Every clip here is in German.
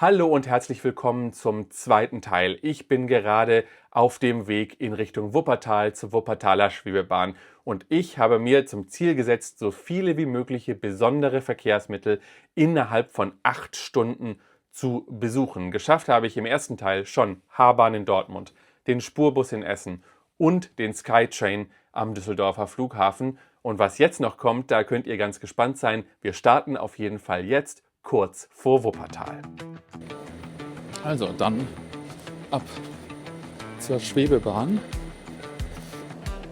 Hallo und herzlich willkommen zum zweiten Teil. Ich bin gerade auf dem Weg in Richtung Wuppertal zur Wuppertaler Schwebebahn und ich habe mir zum Ziel gesetzt, so viele wie mögliche besondere Verkehrsmittel innerhalb von 8 Stunden zu besuchen. Geschafft habe ich im ersten Teil schon H-Bahn in Dortmund, den Spurbus in Essen und den Skytrain am Düsseldorfer Flughafen. Und was jetzt noch kommt, da könnt ihr ganz gespannt sein. Wir starten auf jeden Fall jetzt kurz vor Wuppertal. Also dann ab zur Schwebebahn.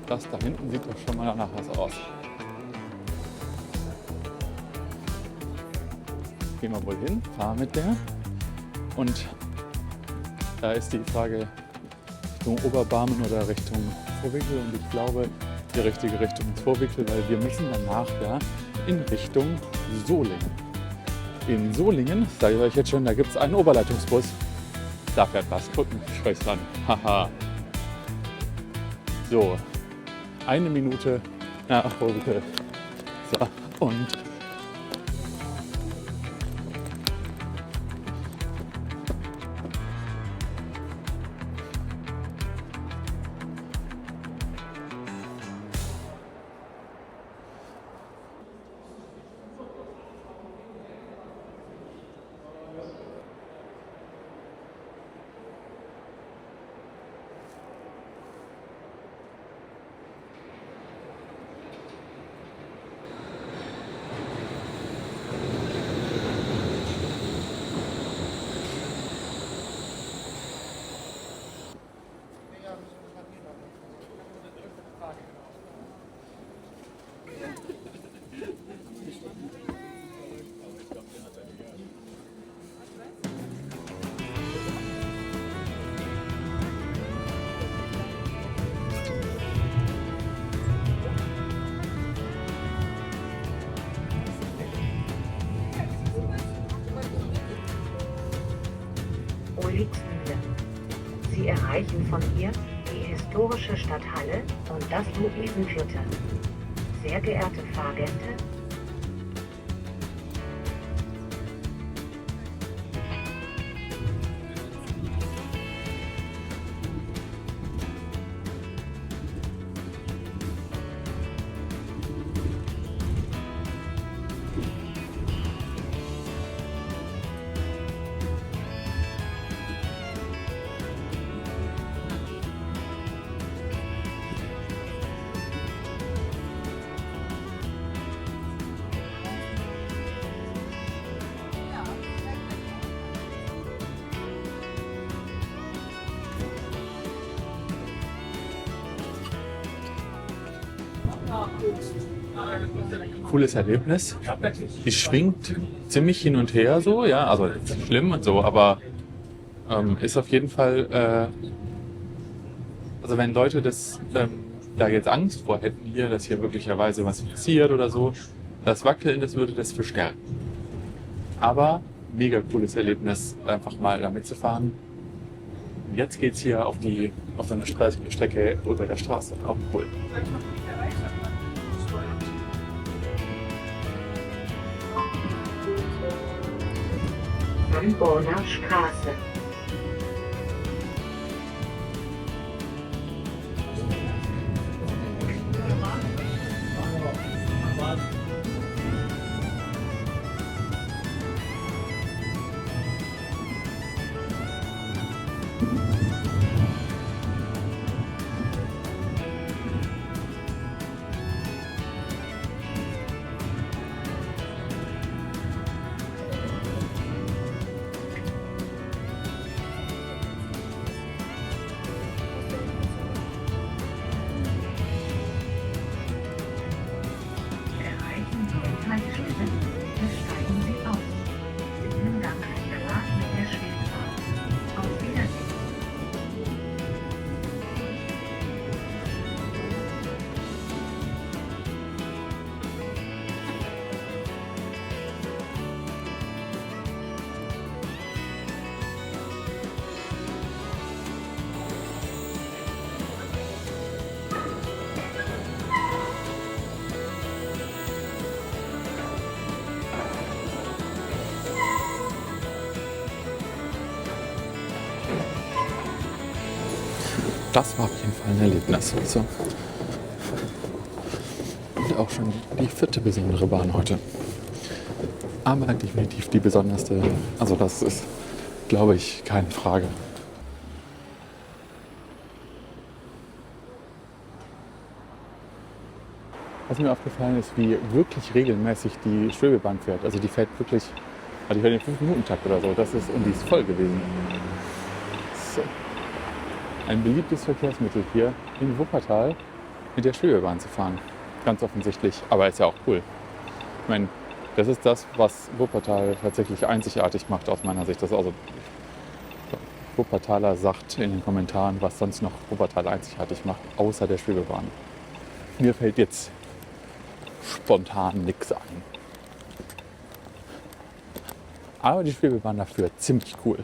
Das da hinten sieht doch schon mal danach was aus. Gehen wir wohl hin, fahren mit der. Und da ist die Frage Richtung Oberbarmen oder Richtung Vorwinkel. Und ich glaube, die richtige Richtung ist Vorwinkel, weil wir müssen danach ja in Richtung Solingen. In Solingen, sage ich euch jetzt schon, da gibt es einen Oberleitungsbus. Da fährt was. Gucken, Schwestern. Haha. So, 1 Minute nach Vorwinkel. So, und Olixmühle. Sie erreichen von hier die historische Stadthalle und das Luisenviertel. Sehr geehrte Fahrgäste, cooles Erlebnis. Die schwingt ziemlich hin und her so, ja, also nicht schlimm und so, aber ist auf jeden Fall, also wenn Leute da jetzt Angst vor hätten hier, dass hier möglicherweise was passiert oder so, das Wackeln, das würde das verstärken. Aber mega cooles Erlebnis, einfach mal da mitzufahren. Und jetzt geht's hier auf so eine Strecke über der Straße, auch cool. Hamburger Straße. Erreichen Sie die Haltestelle, steigen Sie aus. Vielen Dank, Spaß mit der Schwebebahn. Auf Wiedersehen. Das war auf jeden Fall ein Erlebnis. So. Und auch schon die 4. besondere Bahn heute. Aber definitiv die besonderste. Also das ist, glaube ich, keine Frage. Was mir aufgefallen ist, wie wirklich regelmäßig die Schwebebahn fährt. Also die fährt wirklich, also die fährt den 5-Minuten-Takt oder so. Und die ist voll gewesen. So. Ein beliebtes Verkehrsmittel hier in Wuppertal mit der Schwebebahn zu fahren. Ganz offensichtlich. Aber ist ja auch cool. Ich meine, das ist das, was Wuppertal tatsächlich einzigartig macht aus meiner Sicht. Das ist also Wuppertaler sagt in den Kommentaren, was sonst noch Wuppertal einzigartig macht, außer der Schwebebahn. Mir fällt jetzt spontan nichts ein. Aber die Schwebebahn dafür ziemlich cool.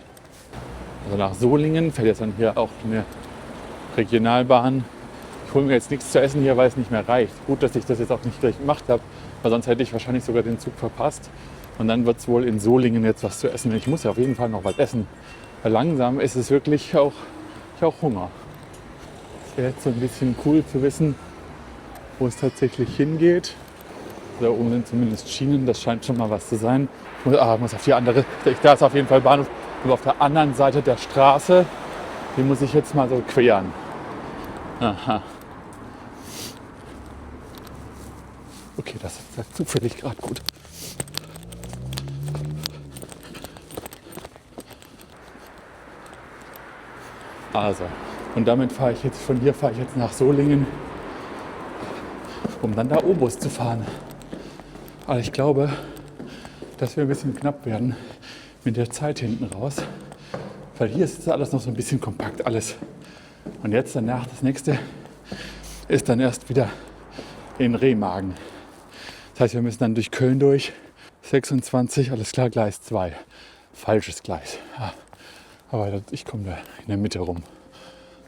Also nach Solingen fährt jetzt dann hier auch eine Regionalbahn. Ich hole mir jetzt nichts zu essen hier, weil es nicht mehr reicht. Gut, dass ich das jetzt auch nicht gleich gemacht habe, weil sonst hätte ich wahrscheinlich sogar den Zug verpasst. Und dann wird es wohl in Solingen jetzt was zu essen. Ich muss ja auf jeden Fall noch was essen. Weil langsam ist es wirklich auch, ich habe auch Hunger. Es wäre jetzt so ein bisschen cool zu wissen, wo es tatsächlich hingeht. Da oben sind zumindest Schienen, das scheint schon mal was zu sein. Ich muss auf die andere, da ist auf jeden Fall Bahnhof, aber auf der anderen Seite der Straße, die muss ich jetzt mal so queren. Aha. Okay, das ist zufällig gerade gut. Also, und damit fahre ich jetzt, von hier fahre ich jetzt nach Solingen, um dann da O-Bus zu fahren. Aber ich glaube, dass wir ein bisschen knapp werden mit der Zeit hinten raus. Weil hier ist alles noch so ein bisschen kompakt alles. Und jetzt danach, das nächste ist dann erst wieder in Remagen. Das heißt, wir müssen dann durch Köln durch. 26, alles klar, Gleis 2. Falsches Gleis. Ja. Aber ich komme da in der Mitte rum.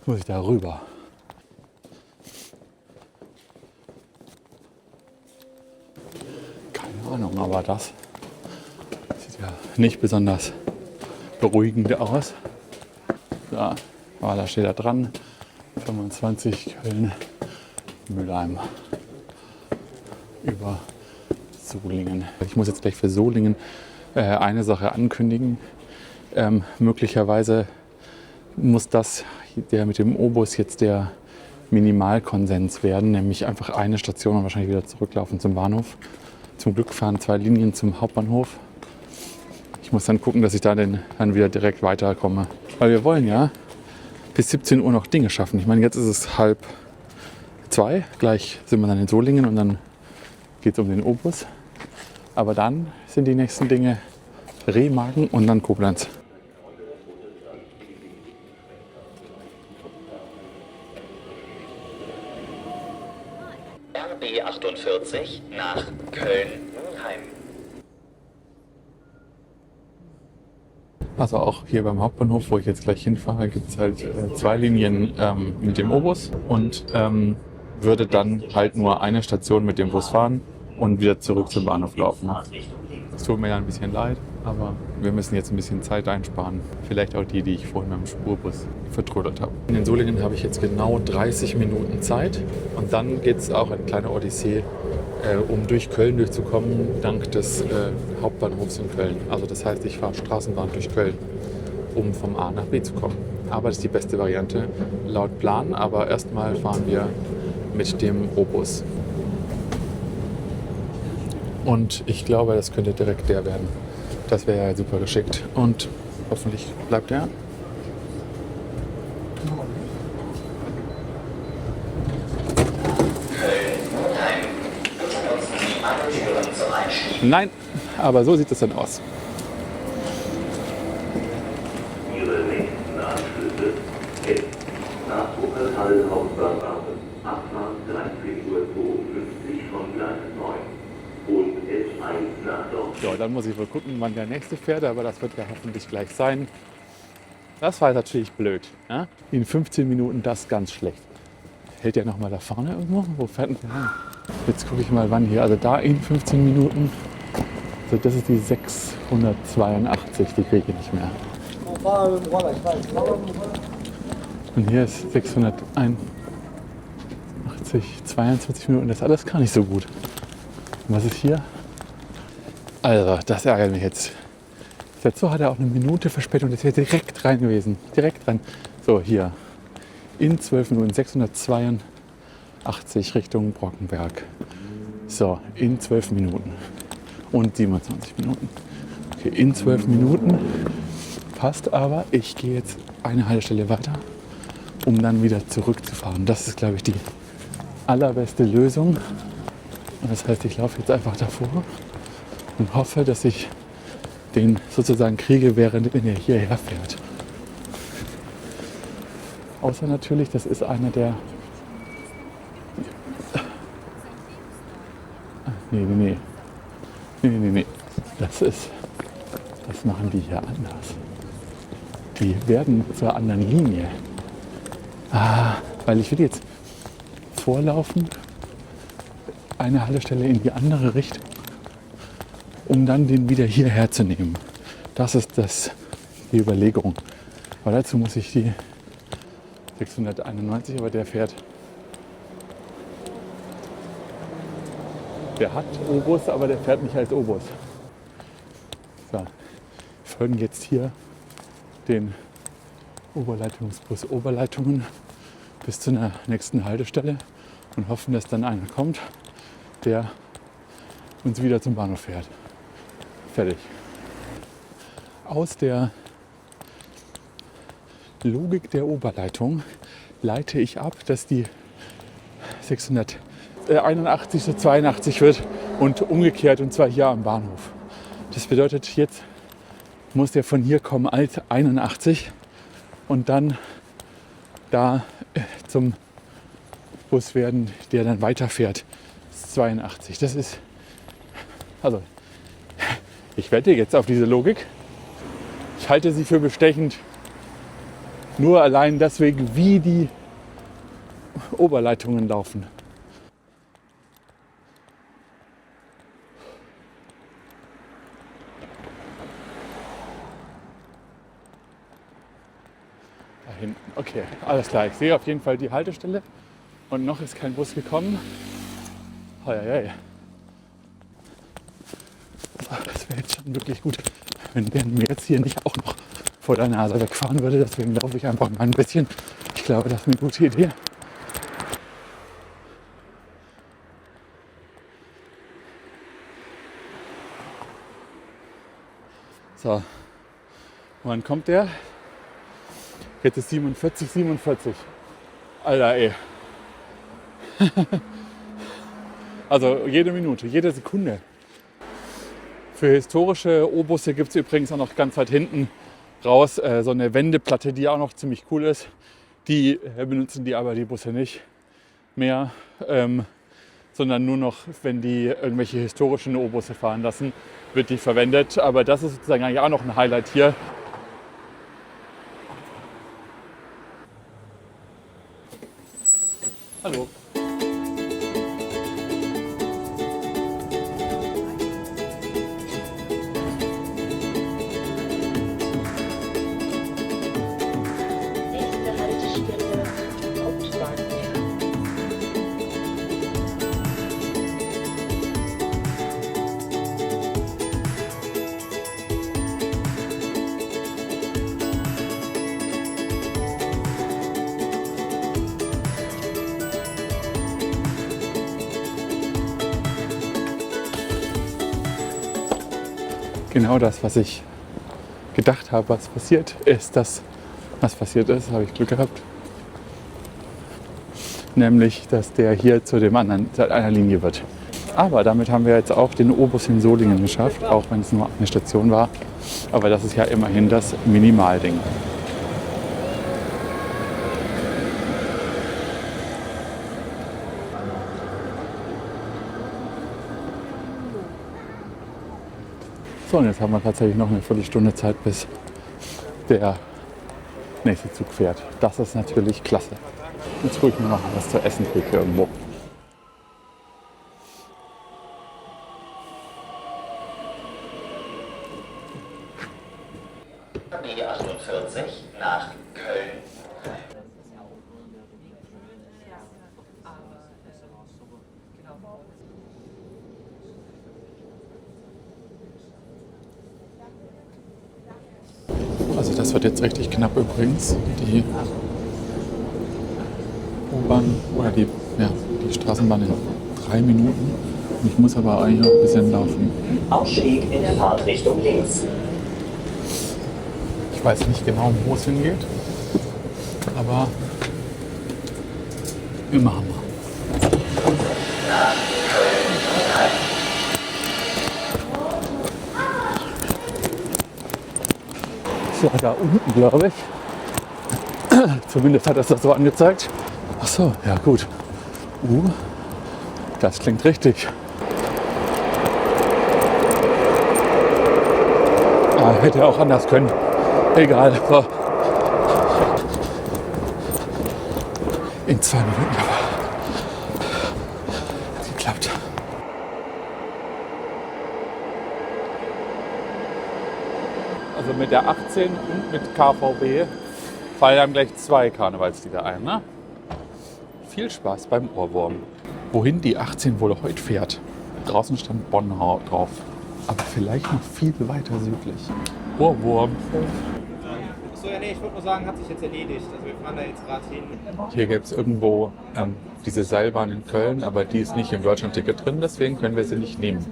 Muss ich da rüber. Keine Ahnung, aber das sieht ja nicht besonders beruhigend aus. Da, aber da steht da dran. 25 Köln, Mülheim. Über Solingen. Ich muss jetzt gleich für Solingen eine Sache ankündigen. Möglicherweise muss das der mit dem O-Bus jetzt der Minimalkonsens werden, nämlich einfach eine Station und wahrscheinlich wieder zurücklaufen zum Bahnhof. Zum Glück fahren 2 Linien zum Hauptbahnhof. Ich muss dann gucken, dass ich da dann wieder direkt weiterkomme. Weil wir wollen ja bis 17 Uhr noch Dinge schaffen. Ich meine, jetzt ist es 1:30. Gleich sind wir dann in Solingen und dann geht es um den O-Bus. Aber dann sind die nächsten Dinge Remagen und dann Koblenz. RB 48 nach Köln-Mülheim. Also auch hier beim Hauptbahnhof, wo ich jetzt gleich hinfahre, gibt es halt 2 Linien mit dem O-Bus und würde dann halt nur eine Station mit dem Bus fahren und wieder zurück zum Bahnhof laufen. Es tut mir ja ein bisschen leid, aber wir müssen jetzt ein bisschen Zeit einsparen. Vielleicht auch die ich vorhin beim Spurbus vertrödelt habe. In den Solingen habe ich jetzt genau 30 Minuten Zeit und dann geht es auch eine kleine Odyssee, um durch Köln durchzukommen, dank des Hauptbahnhofs in Köln. Also das heißt, ich fahre Straßenbahn durch Köln, um vom A nach B zu kommen. Aber das ist die beste Variante laut Plan, aber erstmal fahren wir mit dem O-Bus. Und ich glaube, das könnte direkt der werden. Das wäre ja super geschickt. Und hoffentlich bleibt der. Nein, aber so sieht es dann aus. Ihre nächsten Anschlüsse jetzt nach Wuppertal Hauptbahnhof, Abfahrt 13:52 Uhr von Gleis 9 und S1 nach Dortmund. Ja, dann muss ich wohl gucken, wann der nächste fährt, aber das wird ja hoffentlich gleich sein. Das war natürlich blöd. Ja? In 15 Minuten das ganz schlecht. Hält der noch mal da vorne irgendwo? Wo fährt denn der hin? Jetzt gucke ich mal, wann hier. Also da in 15 Minuten. Also das ist die 682, die kriege ich nicht mehr. Und hier ist 681, 22 Minuten. Das ist alles gar nicht so gut. Und was ist hier? Also, das ärgert mich jetzt. Dazu hat er auch eine Minute Verspätung. Das wäre direkt rein gewesen. Direkt rein. So, hier. In 12 Minuten. 682 Richtung Brockenberg. So, in 12 Minuten. Und 27 Minuten. Okay, in 12 Minuten. Passt aber. Ich gehe jetzt eine Haltestelle weiter, um dann wieder zurückzufahren. Das ist, glaube ich, die allerbeste Lösung. Und das heißt, ich laufe jetzt einfach davor und hoffe, dass ich den sozusagen kriege, während er hierher fährt. Außer natürlich, das ist einer der... Nee. Das machen die hier anders. Die werden zur anderen Linie. Weil ich will jetzt vorlaufen, eine Haltestelle in die andere Richtung, um dann den wieder hierher zu nehmen. Das ist die Überlegung. Aber dazu muss ich die 691, aber der hat Obus, aber der fährt nicht als Obus. So, wir folgen jetzt hier den Oberleitungsbus Oberleitungen bis zu einer nächsten Haltestelle und hoffen, dass dann einer kommt, der uns wieder zum Bahnhof fährt. Fertig. Aus der Logik der Oberleitung leite ich ab, dass die 681 zu 82 wird und umgekehrt, und zwar hier am Bahnhof. Das bedeutet, jetzt muss der von hier kommen als 81 und dann da zum Bus werden, der dann weiterfährt. 82. Das ist, also ich wette jetzt auf diese Logik. Ich halte sie für bestechend. Nur allein deswegen, wie die Oberleitungen laufen. Da hinten. Okay, alles klar. Ich sehe auf jeden Fall die Haltestelle und noch ist kein Bus gekommen. Heieiei. Das wäre jetzt schon wirklich gut, wenn der mir jetzt hier nicht auch noch vor der Nase wegfahren würde. Deswegen laufe ich einfach mal ein bisschen. Ich glaube, das ist eine gute Idee. So, wann kommt der? Jetzt ist 47. Alter, ey. Also jede Minute, jede Sekunde. Für historische O-Busse gibt es übrigens auch noch ganz weit hinten raus so eine Wendeplatte, die auch noch ziemlich cool ist. Die benutzen die aber die Busse nicht mehr, sondern nur noch, wenn die irgendwelche historischen O-Busse fahren lassen, wird die verwendet. Aber das ist sozusagen eigentlich auch noch ein Highlight hier. Hallo. Nächste Haltestelle Hauptbahnhof. Genau das, was ich gedacht habe, was passiert ist, habe ich Glück gehabt. Nämlich, dass der hier zu einer Linie wird. Aber damit haben wir jetzt auch den O-Bus in Solingen geschafft, auch wenn es nur eine Station war. Aber das ist ja immerhin das Minimalding. So, und jetzt haben wir tatsächlich noch eine Viertelstunde Zeit, bis der nächste Zug fährt. Das ist natürlich klasse. Jetzt ruhig mir noch was zu essen kriege irgendwo. Die 48 nach Köln. Das wird jetzt richtig knapp übrigens. Die U-Bahn oder die Straßenbahn in 3 Minuten. Ich muss aber eigentlich noch ein bisschen laufen. Ausstieg in der Fahrtrichtung links. Ich weiß nicht genau, wo es hingeht, aber wir machen mal. Ja, da unten, glaube ich. Zumindest hat das so angezeigt. Ach so, ja gut. Das klingt richtig. Hätte auch anders können. Egal. So. In 2 Minuten aber. Hat geklappt. Also mit der 18 und mit KVB fallen dann gleich 2 Karnevalslieder ein, ne? Viel Spaß beim Ohrwurm. Wohin die 18 wohl heute fährt? Draußen stand Bonn drauf. Aber vielleicht noch viel weiter südlich. Ohrwurm. Achso, ja, nee, ich würde nur sagen, hat sich jetzt erledigt. Also wir fahren da jetzt gerade hin. Hier gibt es irgendwo diese Seilbahn in Köln, aber die ist nicht im Deutschland-Ticket drin, deswegen können wir sie nicht nehmen.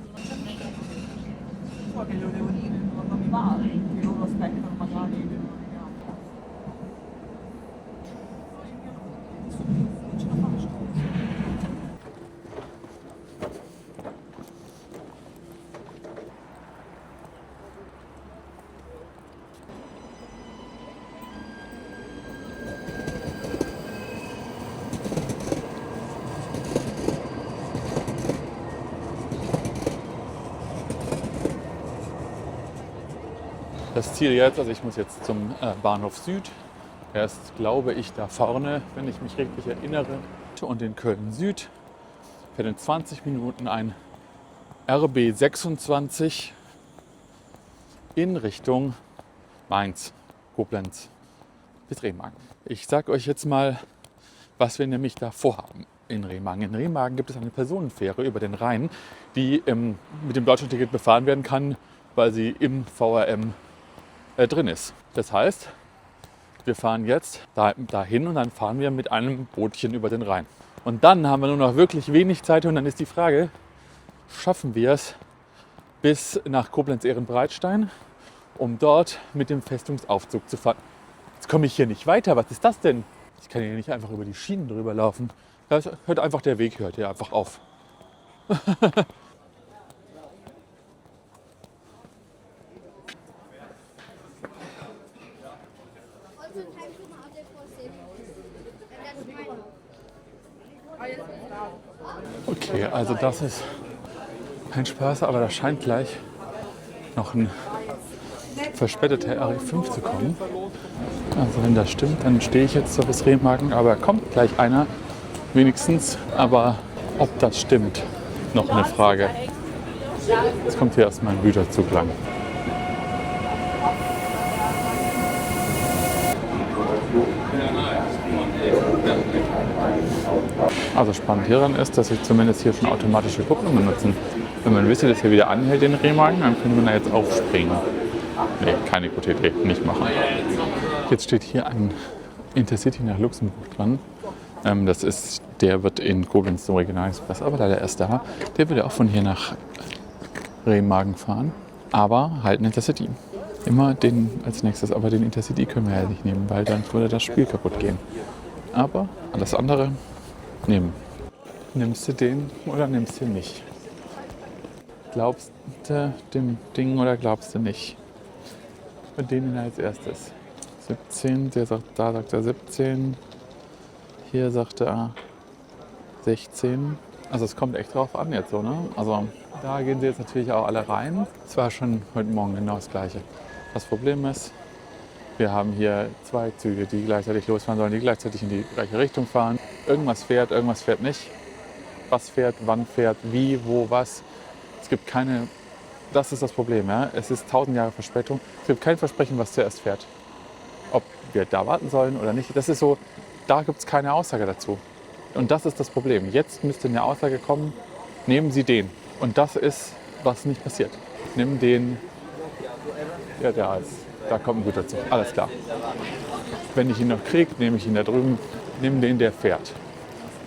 Das Ziel jetzt, also ich muss jetzt zum Bahnhof Süd. Er ist, glaube ich, da vorne, wenn ich mich richtig erinnere. Und in Köln Süd fährt in 20 Minuten ein RB 26 in Richtung Mainz, Koblenz bis Remagen. Ich sage euch jetzt mal, was wir nämlich da vorhaben in Remagen. In Remagen gibt es eine Personenfähre über den Rhein, die mit dem Deutschlandticket befahren werden kann, weil sie im VRM drin ist. Das heißt, wir fahren jetzt dahin und dann fahren wir mit einem Bootchen über den Rhein. Und dann haben wir nur noch wirklich wenig Zeit und dann ist die Frage, schaffen wir es bis nach Koblenz-Ehrenbreitstein, um dort mit dem Festungsaufzug zu fahren. Jetzt komme ich hier nicht weiter, was ist das denn? Ich kann hier nicht einfach über die Schienen drüber laufen. Das hört einfach, der Weg hört hier einfach auf. Okay, also das ist kein Spaß, aber da scheint gleich noch ein verspäteter RE5 zu kommen. Also wenn das stimmt, dann stehe ich jetzt so bis Remagen, aber kommt gleich einer wenigstens. Aber ob das stimmt, noch eine Frage. Jetzt kommt hier erstmal ein Güterzug lang. Also spannend hieran ist, dass sich zumindest hier schon automatische Kupplungen nutzen. Wenn man wüsste, dass hier wieder anhält in Remagen, dann könnte man da jetzt aufspringen. Nee, keine gute Idee, nicht machen. Jetzt steht hier ein Intercity nach Luxemburg dran. Der wird in Koblenz zum Regionalexpress, aber leider erst da. Der würde auch von hier nach Remagen fahren, aber halt ein Intercity. Immer den als nächstes, aber den Intercity können wir ja nicht nehmen, weil dann würde das Spiel kaputt gehen. Aber alles andere nehmen. Nimmst du den oder nimmst du ihn nicht? Glaubst du dem Ding oder glaubst du nicht? Bei denen als erstes. 17, da sagt er 17. Hier sagt er 16. Also es kommt echt drauf an jetzt so, ne? Also da gehen sie jetzt natürlich auch alle rein. Es war schon heute Morgen genau das Gleiche. Das Problem ist, wir haben hier 2 Züge, die gleichzeitig losfahren sollen, die gleichzeitig in die gleiche Richtung fahren. Irgendwas fährt nicht. Was fährt, wann fährt, wie, wo, was. Es gibt keine, das ist das Problem, ja? Es ist 1000 Jahre Verspätung. Es gibt kein Versprechen, was zuerst fährt. Ob wir da warten sollen oder nicht, das ist so, da gibt es keine Aussage dazu. Und das ist das Problem. Jetzt müsste eine Aussage kommen, nehmen Sie den. Und das ist, was nicht passiert. Nimm den, ja, der ist da kommt ein guter Zug. Alles klar. Wenn ich ihn noch kriege, nehme ich ihn da drüben, nehme den, der fährt.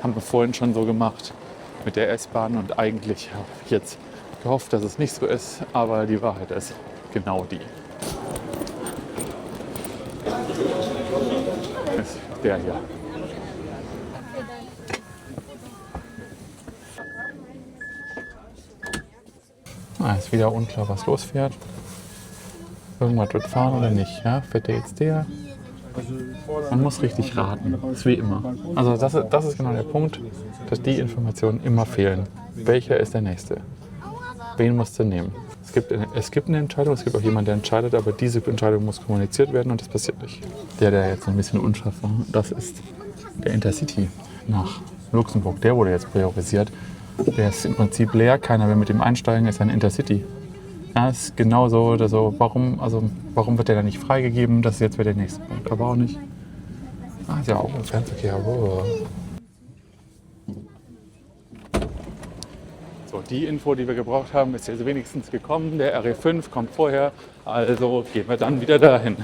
Haben wir vorhin schon so gemacht mit der S-Bahn und eigentlich habe ich jetzt gehofft, dass es nicht so ist, aber die Wahrheit ist genau die. Ist der hier. Ist wieder unklar, was losfährt. Irgendwas wird fahren oder nicht. Ja? Fährt der jetzt der? Man muss richtig raten. Das ist wie immer. Also das ist genau der Punkt, dass die Informationen immer fehlen. Welcher ist der Nächste? Wen musst du nehmen? Es gibt eine Entscheidung, es gibt auch jemanden, der entscheidet, aber diese Entscheidung muss kommuniziert werden und das passiert nicht. Der jetzt ein bisschen unscharf war, das ist der Intercity nach Luxemburg. Der wurde jetzt priorisiert. Der ist im Prinzip leer, keiner will mit dem einsteigen, ist ein Intercity. Ja, ist genauso oder so. Warum wird der da nicht freigegeben? Das ist jetzt wieder der nächste Punkt. Aber auch nicht. Ist ja auch im Fernverkehr. Oh. So, die Info, die wir gebraucht haben, ist jetzt wenigstens gekommen. Der RE5 kommt vorher, also gehen wir dann wieder dahin.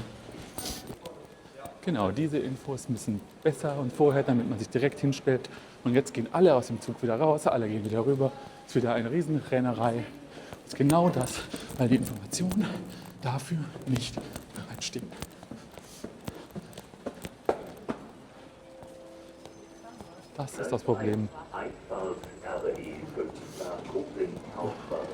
Genau, diese Infos müssen besser und vorher, damit man sich direkt hinstellt. Und jetzt gehen alle aus dem Zug wieder raus, alle gehen wieder rüber. Es ist wieder eine Riesenrennerei. Das ist genau das, weil die Informationen dafür nicht bereitstehen. Das ist das Problem. Einfahrt RE5 nach Koblenz Hauptbahnhof.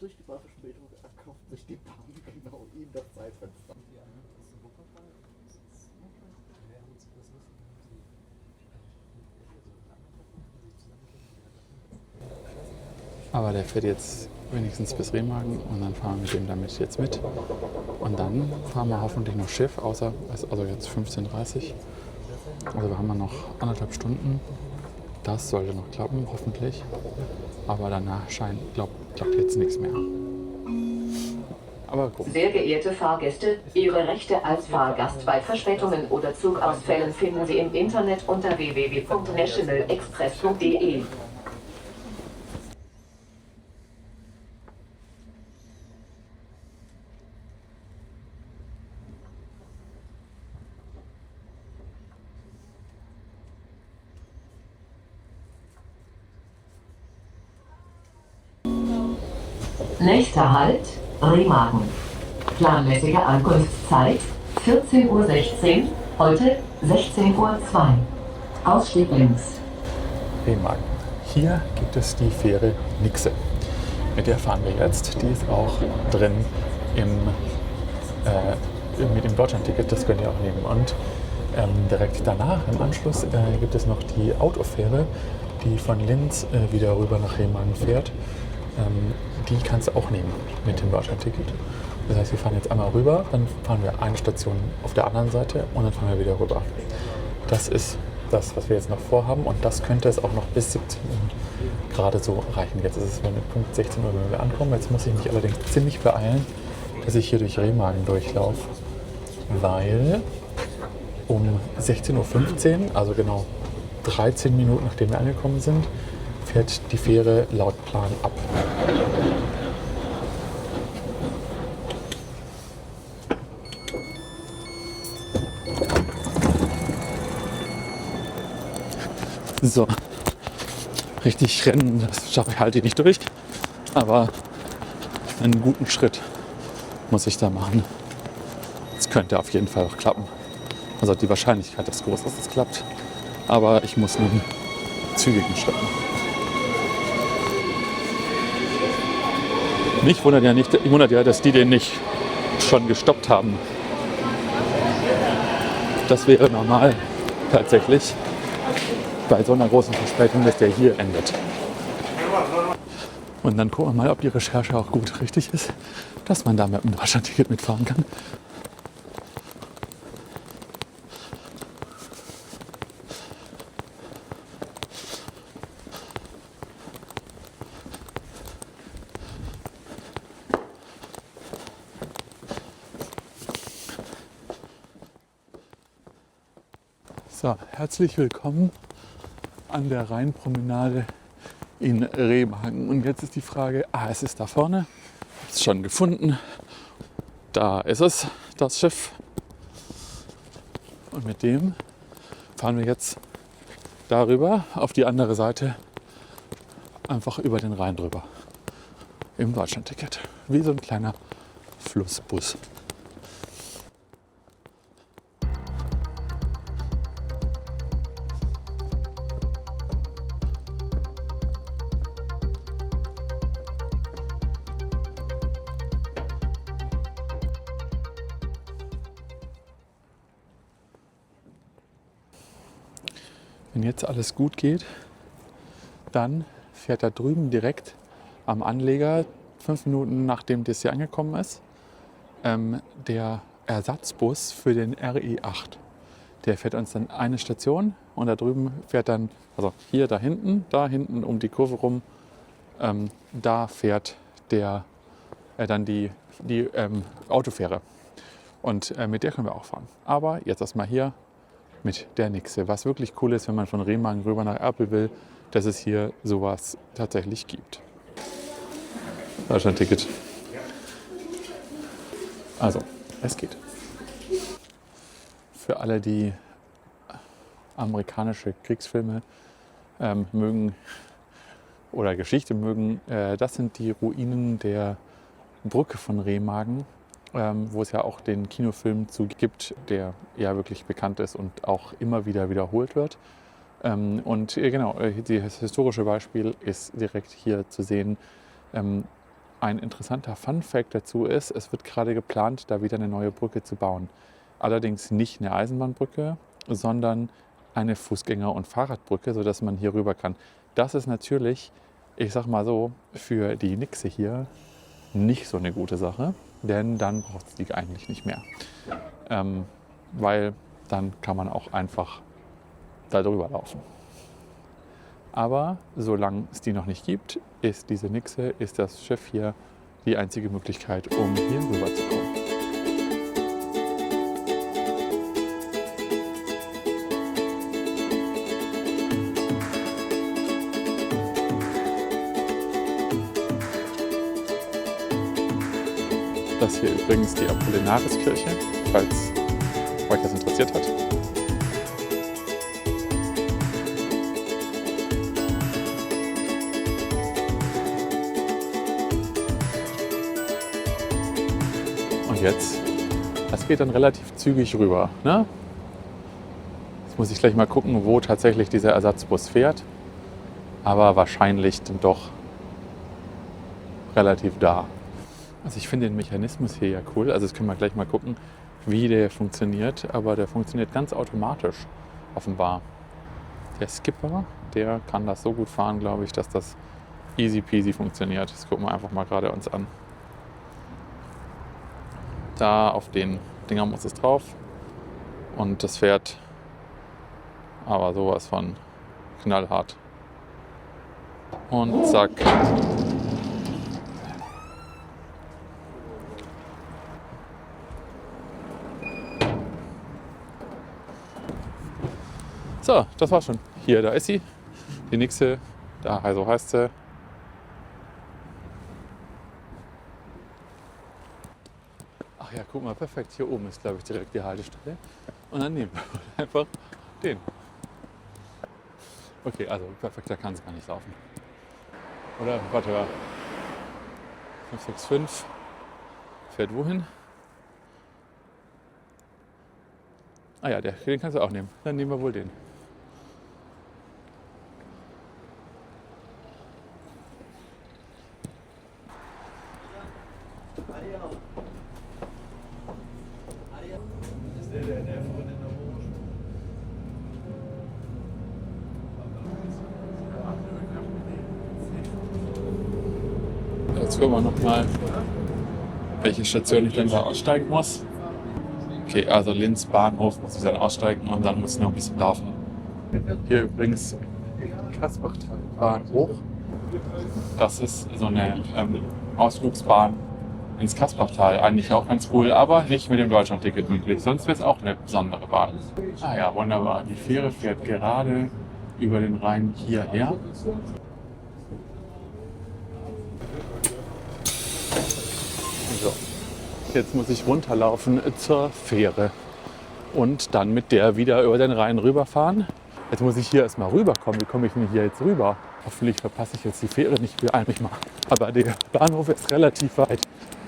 Durch die Bahnverspätung erkauft sich die Bahn genau ihm das Zeitfenster. Aber der fährt jetzt wenigstens bis Remagen und dann fahren wir mit dem damit jetzt mit. Und dann fahren wir hoffentlich noch Schiff, also jetzt 15:30 Uhr. Also wir haben noch 1,5 Stunden. Das sollte noch klappen, hoffentlich. Aber danach klappt jetzt nichts mehr. Aber gut. Sehr geehrte Fahrgäste, Ihre Rechte als Fahrgast bei Verspätungen oder Zugausfällen finden Sie im Internet unter www.nationalexpress.de. Nächster Halt, Remagen. Planmäßige Ankunftszeit 14:16 Uhr, heute 16:02 Uhr. Ausstieg links. Remagen. Hier gibt es die Fähre Nixe. Mit der fahren wir jetzt. Die ist auch drin mit dem Deutschlandticket, das könnt ihr auch nehmen. Und direkt danach, im Anschluss, gibt es noch die Autofähre, die von Linz wieder rüber nach Remagen fährt. Die kannst du auch nehmen mit dem Deutschlandticket. Das heißt, wir fahren jetzt einmal rüber, dann fahren wir eine Station auf der anderen Seite und dann fahren wir wieder rüber. Das ist das, was wir jetzt noch vorhaben und das könnte es auch noch bis 17 Uhr gerade so reichen. Jetzt ist es mit Punkt 16 Uhr, wenn wir ankommen. Jetzt muss ich mich allerdings ziemlich beeilen, dass ich hier durch Remagen durchlaufe, weil um 16:15 Uhr, also genau 13 Minuten nachdem wir angekommen sind, fährt die Fähre laut Plan ab. So, richtig rennen, das schaffe ich halt nicht durch, aber einen guten Schritt muss ich da machen. Es könnte auf jeden Fall auch klappen. Also die Wahrscheinlichkeit ist groß, dass es klappt, aber ich muss einen zügigen Schritt machen. Mich wundert ja, dass die den nicht schon gestoppt haben. Das wäre normal, tatsächlich, bei so einer großen Verspätung, dass der hier endet. Und dann gucken wir mal, ob die Recherche auch gut richtig ist, dass man da mit dem Deutschlandticket mitfahren kann. So, herzlich willkommen an der Rheinpromenade in Remagen. Und jetzt ist die Frage, es ist da vorne, ich habe es schon gefunden. Da ist es, das Schiff. Und mit dem fahren wir jetzt darüber auf die andere Seite, einfach über den Rhein drüber. Im Deutschlandticket. Wie so ein kleiner Flussbus. Wenn jetzt alles gut geht, dann fährt da drüben direkt am Anleger, 5 Minuten nachdem das hier angekommen ist, der Ersatzbus für den RE8. Der fährt uns dann eine Station und da drüben fährt dann, also hier da hinten um die Kurve rum, da fährt der dann die Autofähre. Und mit der können wir auch fahren. Aber jetzt erstmal hier mit der Nixe. Was wirklich cool ist, wenn man von Remagen rüber nach Erpel will, dass es hier sowas tatsächlich gibt. Deutschlandticket. Also, es geht. Für alle, die amerikanische Kriegsfilme mögen oder Geschichte mögen, das sind die Ruinen der Brücke von Remagen, wo es ja auch den Kinofilm zu gibt, der ja wirklich bekannt ist und auch immer wieder wiederholt wird. Und genau, das historische Beispiel ist direkt hier zu sehen. Ein interessanter Fun-Fact dazu ist, es wird gerade geplant, da wieder eine neue Brücke zu bauen. Allerdings nicht eine Eisenbahnbrücke, sondern eine Fußgänger- und Fahrradbrücke, sodass man hier rüber kann. Das ist natürlich, ich sag mal so, für die Nixe hier nicht so eine gute Sache, denn dann braucht es die eigentlich nicht mehr. Weil dann kann man auch einfach da drüber laufen. Aber solange es die noch nicht gibt, ist diese Nixe, ist das Schiff hier die einzige Möglichkeit, um hier rüber zu kommen. Das hier übrigens die Apollinaris-Kirche, falls euch das interessiert hat. Und jetzt, das geht dann relativ zügig rüber. Ne? Jetzt muss ich gleich mal gucken, wo tatsächlich dieser Ersatzbus fährt. Aber wahrscheinlich dann doch relativ da. Also ich finde den Mechanismus hier ja cool. Also das können wir gleich mal gucken, wie der funktioniert. Aber der funktioniert ganz automatisch, offenbar. Der Skipper, der kann das so gut fahren, glaube ich, dass das easy peasy funktioniert. Das gucken wir einfach mal gerade uns an. Da auf den Dinger muss es drauf. Und das fährt aber sowas von knallhart. Und zack. So, das war's schon. Hier, da ist sie. Die Nixe, da so heißt sie. Ach ja, guck mal, perfekt. Hier oben ist, glaube ich, direkt die Haltestelle. Und dann nehmen wir einfach den. Okay, also perfekter kann es gar nicht laufen. Oder, warte mal. 565 fährt wohin? Ah ja, den kannst du auch nehmen. Dann nehmen wir wohl den. Jetzt gucken wir nochmal, welche Station ich dann da aussteigen muss. Okay, also Linz Bahnhof muss ich dann aussteigen und dann muss ich noch ein bisschen laufen. Hier übrigens Kasbachtal hoch. Das ist so eine Ausflugsbahn ins Kasbachtal. Eigentlich auch ganz cool, aber nicht mit dem Deutschlandticket möglich. Sonst wäre es auch eine besondere Bahn. Ah ja, wunderbar. Die Fähre fährt gerade über den Rhein hierher. So, jetzt muss ich runterlaufen zur Fähre und dann mit der wieder über den Rhein rüberfahren. Jetzt muss ich hier erstmal rüberkommen. Wie komme ich denn hier jetzt rüber? Hoffentlich verpasse ich jetzt die Fähre nicht, beeil mich mal. Aber der Bahnhof ist relativ weit.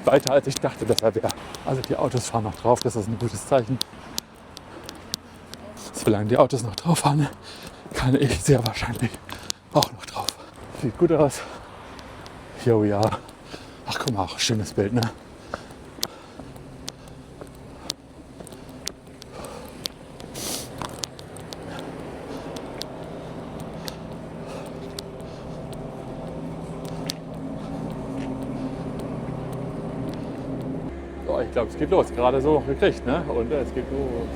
Weiter als ich dachte, dass er wäre. Also die Autos fahren noch drauf, das ist ein gutes Zeichen. Solange die Autos noch drauf fahren, kann ich sehr wahrscheinlich auch noch drauf. Sieht gut aus. Jo, ja. Ach guck mal, auch schönes Bild, ne? So, ich glaube, es geht los. Gerade so gekriegt, ne? Und es geht los.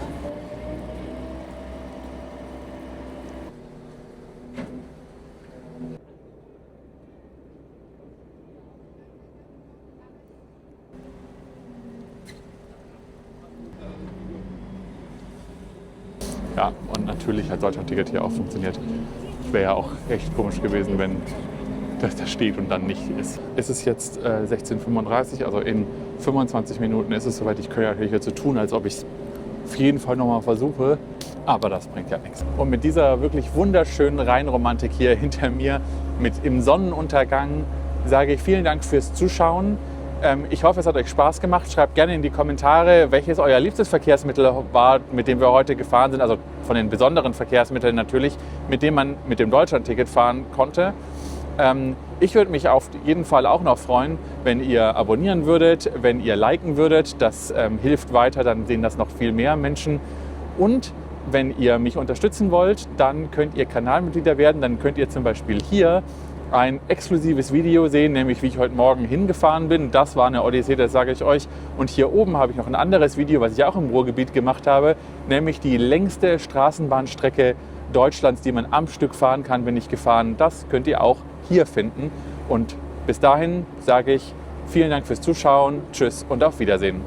Ja, und natürlich hat Deutschlandticket hier auch funktioniert. Wäre ja auch echt komisch gewesen, wenn das da steht und dann nicht ist. Es ist jetzt 16:35 Uhr, also in 25 Minuten ist es soweit. Ich könnte natürlich jetzt so tun, als ob ich es auf jeden Fall nochmal versuche, aber das bringt ja nichts. Und mit dieser wirklich wunderschönen Rheinromantik hier hinter mir, mit im Sonnenuntergang, sage ich vielen Dank fürs Zuschauen. Ich hoffe, es hat euch Spaß gemacht. Schreibt gerne in die Kommentare, welches euer liebstes Verkehrsmittel war, mit dem wir heute gefahren sind. Also von den besonderen Verkehrsmitteln natürlich, mit dem man mit dem Deutschlandticket fahren konnte. Ich würde mich auf jeden Fall auch noch freuen, wenn ihr abonnieren würdet, wenn ihr liken würdet. Das hilft weiter, dann sehen das noch viel mehr Menschen. Und wenn ihr mich unterstützen wollt, dann könnt ihr Kanalmitglieder werden. Dann könnt ihr zum Beispiel hier ein exklusives Video sehen, nämlich wie ich heute Morgen hingefahren bin. Das war eine Odyssee, das sage ich euch. Und hier oben habe ich noch ein anderes Video, was ich auch im Ruhrgebiet gemacht habe, nämlich die längste Straßenbahnstrecke Deutschlands, die man am Stück fahren kann, bin ich gefahren. Das könnt ihr auch hier finden. Und bis dahin sage ich vielen Dank fürs Zuschauen, tschüss und auf Wiedersehen.